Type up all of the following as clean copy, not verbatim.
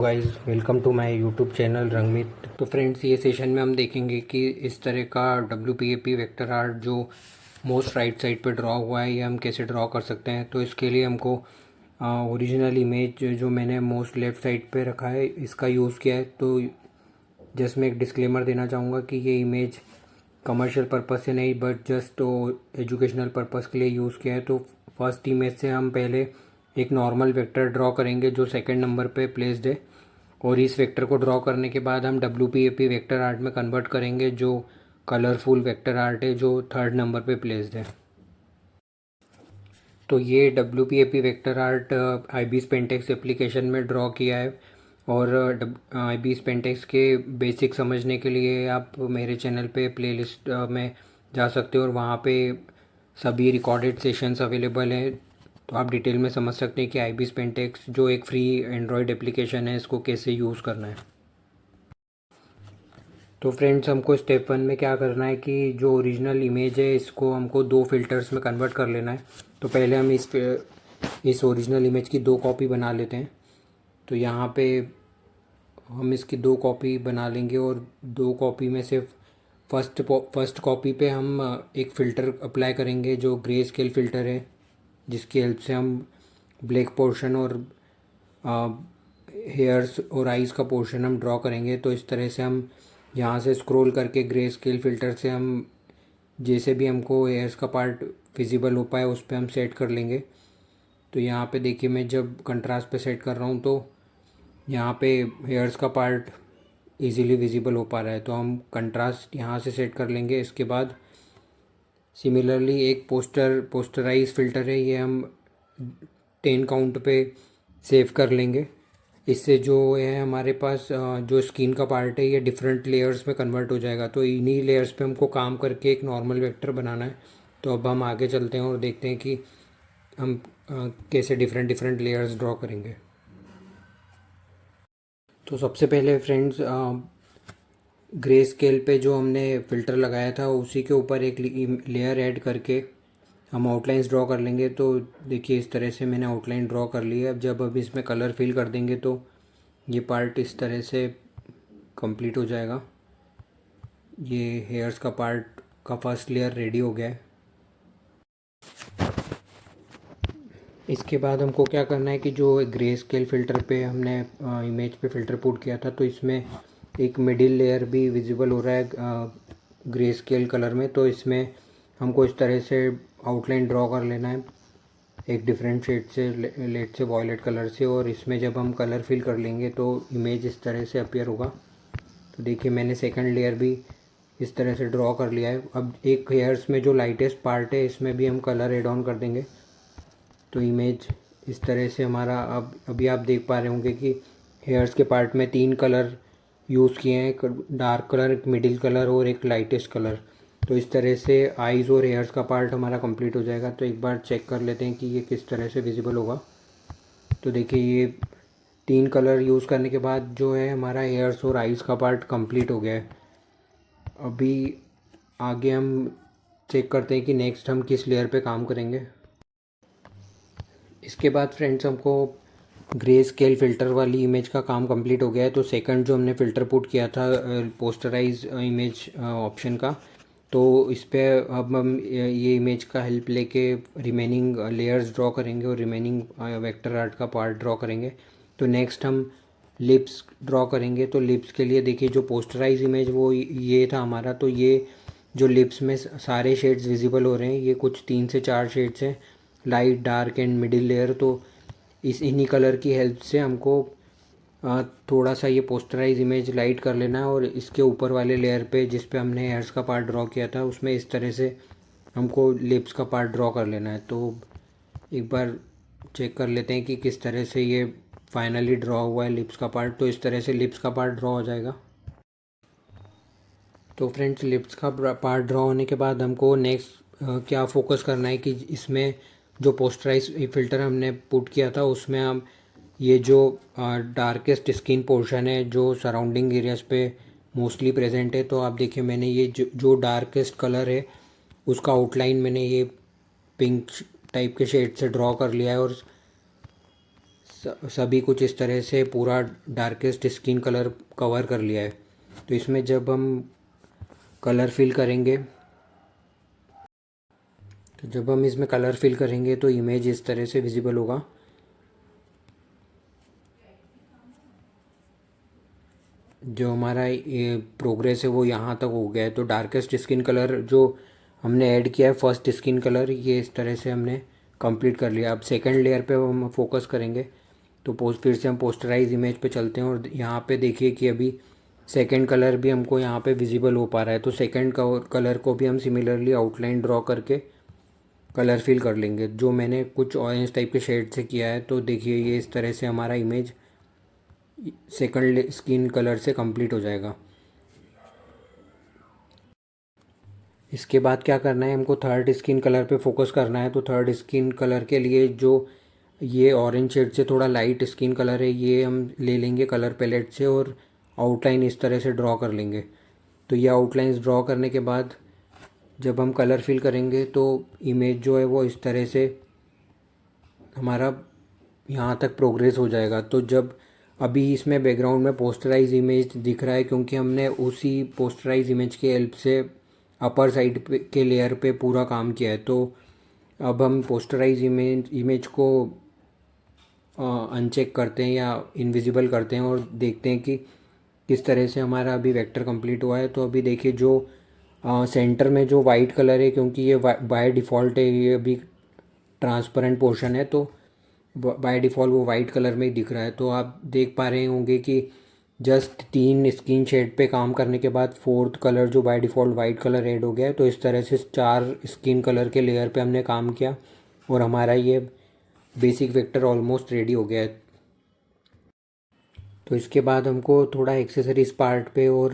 Guys, welcome to my YouTube channel Rangmit. तो friends, ये session में हम देखेंगे कि इस तरह का WPAP वेक्टर आर्ट जो मोस्ट राइट साइड पे ड्रॉ हुआ है, ये हम कैसे ड्रॉ कर सकते हैं। तो इसके लिए हमको ओरिजिनल इमेज जो मैंने मोस्ट लेफ़्ट साइड पे रखा है, इसका यूज़ किया है। तो जस्ट मैं एक डिस्क्लेमर देना चाहूँगा कि ये इमेज कमर्शियल पर्पज़ से नहीं बट जस्ट एजुकेशनल पर्पज़ के लिए यूज़ किया है। तो फर्स्ट इमेज से हम पहले एक नॉर्मल वेक्टर ड्रॉ करेंगे जो सेकंड नंबर पे प्लेस्ड है, और इस वेक्टर को ड्रॉ करने के बाद हम WPAP वेक्टर आर्ट में कन्वर्ट करेंगे जो कलरफुल वेक्टर आर्ट है जो थर्ड नंबर पे प्लेस्ड है। तो ये WPAP vector art IBIS Paint X application में ड्रॉ किया है, और IBIS पेंटेक्स के बेसिक समझने के लिए आप मेरे चैनल पे प्लेलिस्ट में जा सकते हो, और वहाँ पे सभी रिकॉर्डेड सेशंस अवेलेबल हैं। तो आप डिटेल में समझ सकते हैं कि IBIS पेंटेक्स जो एक फ्री एंड्रॉयड एप्लीकेशन है, इसको कैसे यूज़ करना है। तो फ्रेंड्स, हमको स्टेप 1 में क्या करना है कि जो ओरिजिनल इमेज है इसको हमको दो फिल्टर्स में कन्वर्ट कर लेना है। तो पहले हम इस ओरिजिनल इमेज की दो कॉपी बना लेते हैं। तो यहाँ पे हम इसकी दो कॉपी बना लेंगे, और दो कॉपी में से फर्स्ट कॉपी पे हम एक फ़िल्टर अप्लाई करेंगे जो ग्रे स्केल फ़िल्टर है, जिसकी हेल्प से हम ब्लैक पोर्शन और हेयर्स और आइज़ का पोर्शन हम ड्रॉ करेंगे। तो इस तरह से हम यहाँ से स्क्रॉल करके ग्रे स्केल फ़िल्टर से हम जैसे भी हमको हेयर्स का पार्ट विजिबल हो पाए उस पर हम सेट कर लेंगे। तो यहाँ पे देखिए, मैं जब कंट्रास्ट पे सेट कर रहा हूँ तो यहाँ पे हेयर्स का पार्ट इजीली विजिबल हो पा रहा है। तो हम कंट्रास्ट यहाँ से सेट कर लेंगे। इसके बाद सिमिलरली एक पोस्टराइज फ़िल्टर है, ये हम 10 काउंट पे सेव कर लेंगे। इससे जो है हमारे पास जो स्किन का पार्ट है ये डिफरेंट लेयर्स में कन्वर्ट हो जाएगा। तो इन्हीं लेयर्स पे हमको काम करके एक नॉर्मल वेक्टर बनाना है। तो अब हम आगे चलते हैं और देखते हैं कि हम कैसे डिफरेंट डिफरेंट लेयर्स ड्रॉ करेंगे। तो सबसे पहले फ्रेंड्स, ग्रे स्केल पे जो हमने फ़िल्टर लगाया था उसी के ऊपर एक लेयर ऐड करके हम आउटलाइंस ड्रॉ कर लेंगे। तो देखिए, इस तरह से मैंने आउटलाइन ड्रॉ कर ली है। अब जब अब इसमें कलर फिल कर देंगे तो ये पार्ट इस तरह से कंप्लीट हो जाएगा। ये हेयर्स का पार्ट का फर्स्ट लेयर रेडी हो गया है। इसके बाद हमको क्या करना है कि जो ग्रे स्केल फ़िल्टर पे हमने इमेज पे फ़िल्टर पुट किया था, तो इसमें एक मिडिल लेयर भी विजिबल हो रहा है ग्रे स्केल कलर में। तो इसमें हमको इस तरह से आउटलाइन ड्रॉ कर लेना है एक डिफरेंट शेड से, लेट से वॉयलेट कलर से, और इसमें जब हम कलर फिल कर लेंगे तो इमेज इस तरह से अपीयर होगा। तो देखिए, मैंने सेकंड लेयर भी इस तरह से ड्रॉ कर लिया है। अब एक हेयर्स में जो लाइटेस्ट पार्ट है इसमें भी हम कलर एड ऑन कर देंगे। तो इमेज इस तरह से हमारा अब अभी आप देख पा रहे होंगे कि हेयर्स के पार्ट में तीन कलर यूज़ किए हैं, एक डार्क कलर, एक मिडिल कलर और एक लाइटेस्ट कलर। तो इस तरह से आइज़ और हेयर्स का पार्ट हमारा कंप्लीट हो जाएगा। तो एक बार चेक कर लेते हैं कि ये किस तरह से विजिबल होगा। तो देखिए, ये तीन कलर यूज़ करने के बाद जो है हमारा हेयर्स और आइज़ का पार्ट कंप्लीट हो गया है। अभी आगे हम चेक करते हैं कि नेक्स्ट हम किस लेयर पे काम करेंगे। इसके बाद फ्रेंड्स, हमको ग्रे स्केल फ़िल्टर वाली इमेज का काम कंप्लीट हो गया है। तो सेकंड जो हमने फ़िल्टर पुट किया था पोस्टराइज इमेज ऑप्शन का, तो इस पर अब हम ये इमेज का हेल्प लेके रिमेनिंग लेयर्स ड्रॉ करेंगे और रिमेनिंग वेक्टर आर्ट का पार्ट ड्रॉ करेंगे। तो नेक्स्ट हम लिप्स ड्रॉ करेंगे। तो लिप्स के लिए देखिए, जो पोस्टराइज इमेज वो ये था हमारा। तो ये जो लिप्स में सारे शेड्स विजिबल हो रहे हैं, ये कुछ 3 से 4 शेड्स हैं, light, dark and middle layer. तो इन्हीं कलर की हेल्प से हमको थोड़ा सा ये पोस्टराइज इमेज लाइट कर लेना है, और इसके ऊपर वाले लेयर पे जिस पे हमने हेयर्स का पार्ट ड्रॉ किया था उसमें इस तरह से हमको लिप्स का पार्ट ड्रॉ कर लेना है। तो एक बार चेक कर लेते हैं कि किस तरह से ये फाइनली ड्रॉ हुआ है लिप्स का पार्ट। तो इस तरह से लिप्स का पार्ट ड्रॉ हो जाएगा। तो फ्रेंड्स, लिप्स का पार्ट ड्रॉ होने के बाद हमको नेक्स्ट क्या फोकस करना है कि इसमें जो पोस्टराइज फ़िल्टर हमने पुट किया था उसमें हम ये जो डार्केस्ट स्किन पोर्शन है जो सराउंडिंग एरियाज़ पे मोस्टली प्रेजेंट है, तो आप देखिए, मैंने ये जो डार्केस्ट कलर है उसका आउटलाइन मैंने ये पिंक टाइप के शेड से ड्रॉ कर लिया है, और सभी कुछ इस तरह से पूरा डार्केस्ट स्किन कलर कवर कर लिया है। तो इसमें जब हम कलर फिल करेंगे तो इमेज इस तरह से विजिबल होगा। जो हमारा ये प्रोग्रेस है वो यहाँ तक हो गया है। तो डार्केस्ट स्किन कलर जो हमने ऐड किया है, फर्स्ट स्किन कलर, ये इस तरह से हमने कंप्लीट कर लिया। अब सेकंड लेयर पे हम फोकस करेंगे। तो फिर से हम पोस्टराइज इमेज पे चलते हैं और यहाँ पे देखिए कि अभी सेकंड कलर भी हमको यहाँ पे विजिबल हो पा रहा है। तो सेकंड कलर को भी हम सिमिलरली आउटलाइन ड्रॉ करके कलर फिल कर लेंगे, जो मैंने कुछ ऑरेंज टाइप के शेड से किया है। तो देखिए ये इस तरह से हमारा इमेज सेकंड स्किन कलर से कंप्लीट हो जाएगा। इसके बाद क्या करना है, हमको थर्ड स्किन कलर पे फोकस करना है। तो थर्ड स्किन कलर के लिए जो ये ऑरेंज शेड से थोड़ा लाइट स्किन कलर है, ये हम ले लेंगे कलर पैलेट से और आउटलाइन इस तरह से ड्रॉ कर लेंगे। तो ये आउटलाइंस ड्रॉ करने के बाद जब हम कलर फिल करेंगे तो इमेज जो है वो इस तरह से हमारा यहाँ तक प्रोग्रेस हो जाएगा। तो जब अभी इसमें बैकग्राउंड में पोस्टराइज इमेज दिख रहा है, क्योंकि हमने उसी पोस्टराइज इमेज के हेल्प से अपर साइड पे के लेयर पे पूरा काम किया है। तो अब हम पोस्टराइज इमेज को अनचेक करते हैं या इनविजिबल करते हैं और देखते हैं कि किस तरह से हमारा अभी वेक्टर कंप्लीट हुआ है। तो अभी देखिए जो सेंटर में जो वाइट कलर है, क्योंकि ये बाय डिफ़ॉल्ट है, ये अभी ट्रांसपेरेंट पोर्शन है, तो बाय डिफ़ॉल्ट वो वाइट कलर में ही दिख रहा है। तो आप देख पा रहे होंगे कि जस्ट 3 स्किन शेड पे काम करने के बाद फोर्थ कलर जो by default white colour add हो गया है। तो इस तरह से 4 स्किन कलर के लेयर पे हमने काम किया और हमारा ये बेसिक वेक्टर ऑलमोस्ट रेडी हो गया है। तो इसके बाद हमको थोड़ा एक्सेसरीज पार्ट पे और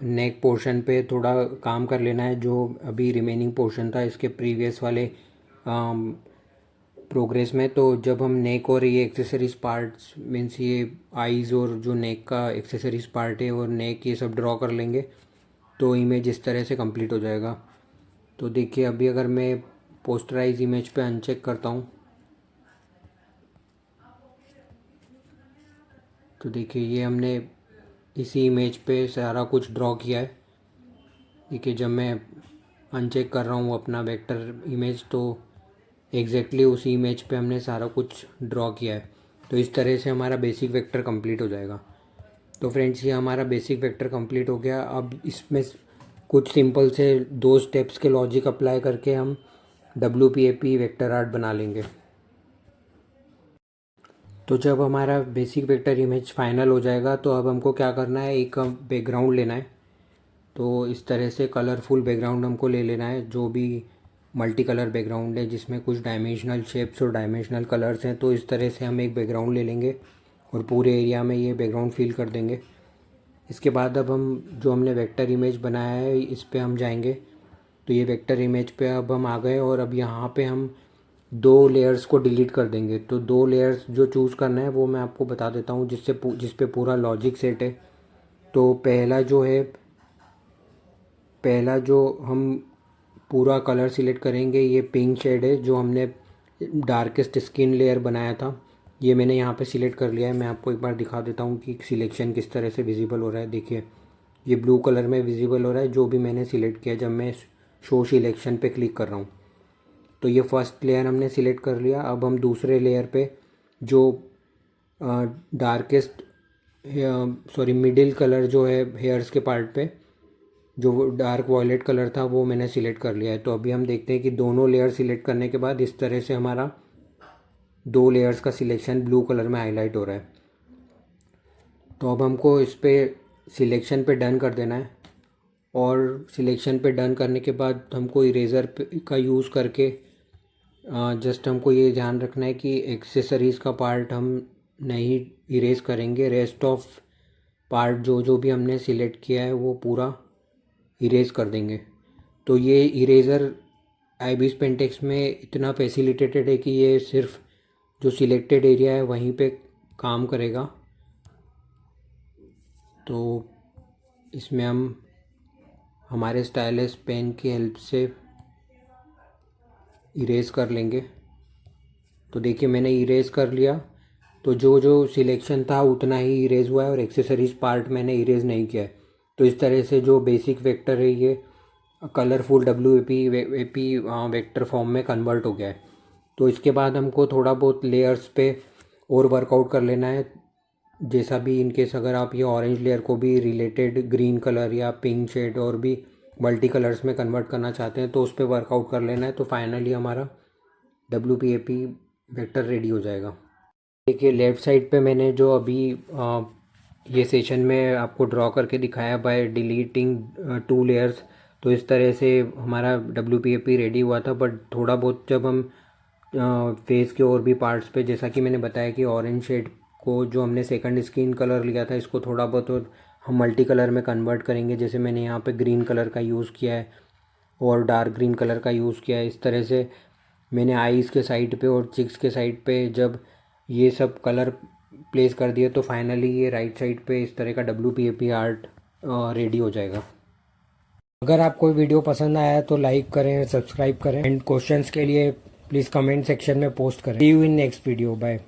नेक पोर्शन पे थोड़ा काम कर लेना है, जो अभी रिमेनिंग पोर्शन था इसके प्रीवियस वाले प्रोग्रेस में। तो जब हम नेक और ये एक्सेसरीज पार्ट्स मीन्स ये आईज़ और जो नेक का एक्सेसरीज पार्ट है और नेक, ये सब ड्रॉ कर लेंगे तो इमेज इस तरह से कंप्लीट हो जाएगा। तो देखिए अभी अगर मैं पोस्टराइज इमेज पे अनचेक करता हूँ तो देखिए ये हमने इसी इमेज पे सारा कुछ ड्रॉ किया है। देखिए जब मैं अनचेक कर रहा हूँ अपना वेक्टर इमेज, तो एग्जैक्टली उसी इमेज पे हमने सारा कुछ ड्रॉ किया है। तो इस तरह से हमारा बेसिक वेक्टर कंप्लीट हो जाएगा। तो फ्रेंड्स ये हमारा बेसिक वेक्टर कंप्लीट हो गया। अब इसमें कुछ सिंपल से 2 स्टेप्स के लॉजिक अप्लाई करके हम WPAP वेक्टर आर्ट बना लेंगे। तो जब हमारा बेसिक वेक्टर इमेज फाइनल हो जाएगा तो अब हमको क्या करना है, एक बैकग्राउंड लेना है। तो इस तरह से कलरफुल बैकग्राउंड हमको ले लेना है, जो भी मल्टी कलर बैकग्राउंड है जिसमें कुछ डायमेंशनल शेप्स और डायमेंशनल कलर्स हैं। तो इस तरह से हम एक बैकग्राउंड ले लेंगे और पूरे एरिया में ये बैकग्राउंड फिल कर देंगे। इसके बाद अब हम जो हमने वेक्टर इमेज बनाया है इस पे हम जाएंगे। तो ये वेक्टर इमेज पे अब हम आ गए और अब यहाँ पे हम 2 लेयर्स को डिलीट कर देंगे। तो 2 लेयर्स जो चूज़ करना है वो मैं आपको बता देता हूँ, जिस पे पूरा लॉजिक सेट है। तो पहला जो हम पूरा कलर सिलेक्ट करेंगे, ये पिंक शेड है जो हमने डार्केस्ट स्किन लेयर बनाया था, ये मैंने यहाँ पे सिलेक्ट कर लिया है। मैं आपको एक बार दिखा देता हूँ कि सिलेक्शन किस तरह से विजिबल हो रहा है। देखिए ये ब्लू कलर में विजिबल हो रहा है जो भी मैंने सिलेक्ट किया जब मैं शो सिलेक्शन पे क्लिक कर रहा हूँ। तो ये फर्स्ट लेयर हमने सिलेक्ट कर लिया। अब हम दूसरे लेयर पे जो डार्केस्ट मिडिल कलर जो है हेयर्स के पार्ट पे, जो वो डार्क वॉयलेट कलर था वो मैंने सिलेक्ट कर लिया है। तो अभी हम देखते हैं कि दोनों लेयर सिलेक्ट करने के बाद इस तरह से हमारा 2 लेयर्स का सिलेक्शन ब्लू कलर में हाईलाइट हो रहा है। तो अब हमको इस पे सिलेक्शन पे डन कर देना है और सिलेक्शन पे डन करने के बाद हमको इरेज़र का यूज़ करके जस्ट हमको ये ध्यान रखना है कि एक्सेसरीज़ का पार्ट हम नहीं इरेज करेंगे। रेस्ट ऑफ पार्ट जो जो भी हमने सिलेक्ट किया है वो पूरा इरेज कर देंगे। तो ये इरेज़र आईबीज पेंटेक्स में इतना फैसिलिटेटेड है कि ये सिर्फ जो सिलेक्टेड एरिया है वहीं पे काम करेगा। तो इसमें हम हमारे स्टाइलस पेन की हेल्प से इरेज़ कर लेंगे। तो देखिए मैंने इरेज़ कर लिया। तो जो जो सिलेक्शन था उतना ही इरेज हुआ है और एक्सेसरीज पार्ट मैंने इरेज नहीं किया है। तो इस तरह से जो बेसिक वेक्टर है ये कलरफुल WAP वेक्टर फॉर्म में कन्वर्ट हो गया है। तो इसके बाद हमको थोड़ा बहुत लेयर्स पे और वर्कआउट कर लेना है। जैसा भी इनकेस अगर आप ये ऑरेंज लेयर को भी रिलेटेड ग्रीन कलर या पिंक शेड और भी मल्टी कलर्स में कन्वर्ट करना चाहते हैं तो उस पर वर्कआउट कर लेना है। तो फाइनली हमारा WPAP वेक्टर रेडी हो जाएगा। देखिए लेफ़्ट साइड पे मैंने जो अभी ये सेशन में आपको ड्रॉ करके दिखाया बाय डिलीटिंग 2 लेयर्स, तो इस तरह से हमारा WPAP रेडी हुआ था। बट थोड़ा बहुत जब हम फेस के और भी पार्ट्स पे, जैसा कि मैंने बताया कि ऑरेंज शेड को जो हमने सेकंड स्किन कलर लिया था इसको थोड़ा बहुत और हम मल्टी कलर में कन्वर्ट करेंगे। जैसे मैंने यहाँ पे ग्रीन कलर का यूज़ किया है और डार्क ग्रीन कलर का यूज़ किया है। इस तरह से मैंने आईज़ के साइड पे और चिक्स के साइड पे जब ये सब कलर प्लेस कर दिए तो फाइनली ये राइट साइड पे इस तरह का WPAP आर्ट रेडी हो जाएगा। अगर आपको वीडियो पसंद आया तो लाइक करें, सब्सक्राइब करें एंड क्वेश्चंस के लिए प्लीज़ कमेंट सेक्शन में पोस्ट करें। See you in next video, bye.